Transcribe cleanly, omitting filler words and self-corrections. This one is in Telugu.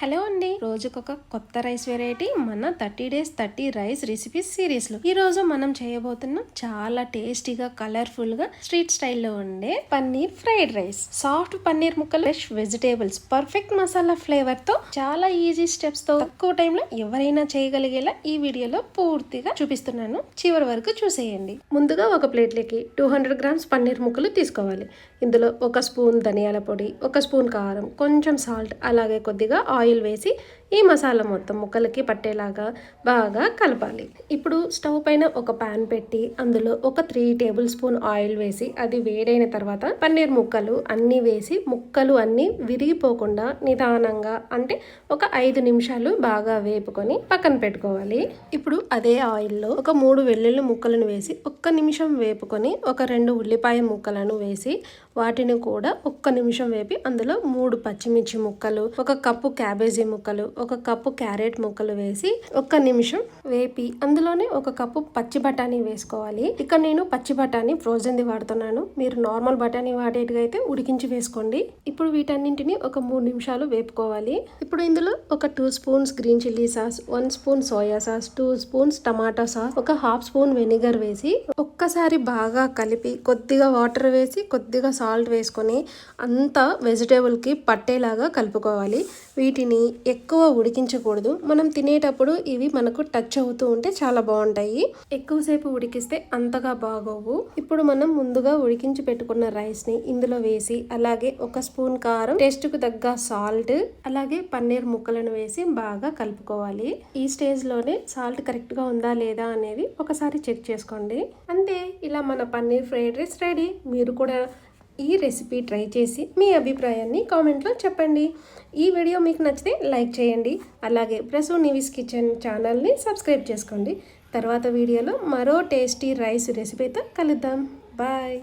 హలో అండి, రోజుకొక కొత్త రైస్ వెరైటీ మన 30 days 30 రైస్ రెసిపీస్ సిరీస్ లో ఈ రోజు మనం చేయబోతున్న చాలా టేస్టీగా కలర్ఫుల్ గా స్ట్రీట్ స్టైల్లో ఉండే paneer fried rice. Soft paneer ముక్కలు, fresh vegetables, perfect masala flavour తో చాలా ఈజీ స్టెప్స్ తో తక్కువ టైంలో ఎవరైనా చేయగలిగేలా ఈ వీడియోలో పూర్తిగా చూపిస్తున్నాను. చివరి వరకు చూసేయండి. ముందుగా ఒక ప్లేట్లోకి 200 grams పన్నీర్ ముక్కలు తీసుకోవాలి. ఇందులో ఒక స్పూన్ ధనియాల పొడి, ఒక స్పూన్ కారం, కొంచెం సాల్ట్, అలాగే కొద్దిగా ఆయిల్ వేసి ఈ మసాలా మొత్తం ముక్కలకి పట్టేలాగా బాగా కలపాలి. ఇప్పుడు స్టవ్ పైన ఒక పాన్ పెట్టి అందులో ఒక 3 tablespoon ఆయిల్ వేసి అది వేడైన తర్వాత పన్నీర్ ముక్కలు అన్నీ వేసి ముక్కలు అన్నీ విరిగిపోకుండా నిదానంగా అంటే ఒక 5 నిమిషాలు బాగా వేపుకొని పక్కన పెట్టుకోవాలి. ఇప్పుడు అదే ఆయిల్లో ఒక 3 వెల్లుల్లి ముక్కలను వేసి ఒక్క నిమిషం వేపుకొని ఒక 2 ఉల్లిపాయ ముక్కలను వేసి వాటిని కూడా ఒక్క నిమిషం వేపి అందులో 3 పచ్చిమిర్చి ముక్కలు, ఒక కప్పు క్యాబేజీ ముక్కలు, ఒక కప్పు క్యారెట్ ముక్కలు వేసి ఒక్క నిమిషం వేపి అందులోనే ఒక కప్పు పచ్చి బఠానీ వేసుకోవాలి. ఇక్కడ నేను పచ్చి బఠానీ ఫ్రోజన్ది వాడుతున్నాను. మీరు నార్మల్ బఠానీ వాడేటిగా అయితే ఉడికించి వేసుకోండి. ఇప్పుడు వీటన్నింటిని ఒక 3 నిమిషాలు వేపుకోవాలి. ఇప్పుడు ఇందులో ఒక 2 spoons green chilli sauce, 1 spoon soya sauce, 2 spoons టమాటా సాస్, ఒక హాఫ్ స్పూన్ వెనిగర్ వేసి ఒక్కసారి బాగా కలిపి కొద్దిగా వాటర్ వేసి కొద్దిగా సాల్ట్ వేసుకొని అంతా వెజిటేబుల్కి పట్టేలాగా కలుపుకోవాలి. వీటిని ఎక్కువ ఉడికించకూడదు. మనం తినేటప్పుడు ఇవి మనకు టచ్ అవుతూ ఉంటే చాలా బాగుంటాయి. ఎక్కువసేపు ఉడికిస్తే అంతగా బాగోవు. ఇప్పుడు మనం ముందుగా ఉడికించి పెట్టుకున్న రైస్ని ఇందులో వేసి అలాగే ఒక స్పూన్ కారం, టేస్ట్కు తగ్గ సాల్ట్, అలాగే పన్నీర్ ముక్కలను వేసి బాగా కలుపుకోవాలి. ఈ స్టేజ్లోనే సాల్ట్ కరెక్ట్గా ఉందా లేదా అనేది ఒకసారి చెక్ చేసుకోండి. అంతే, ఇలా మన పన్నీర్ ఫ్రైడ్ రైస్ రెడీ. మీరు కూడా ఈ రెసిపీ ట్రై చేసి మీ అభిప్రాయాన్ని కామెంట్లో చెప్పండి. ఈ వీడియో మీకు నచ్చితే లైక్ చేయండి. అలాగే ప్రసూ నివిస్ కిచెన్ ఛానల్ని సబ్స్క్రైబ్ చేసుకోండి. తర్వాత వీడియోలో మరో టేస్టీ రైస్ రెసిపీతో కలుద్దాం. బాయ్.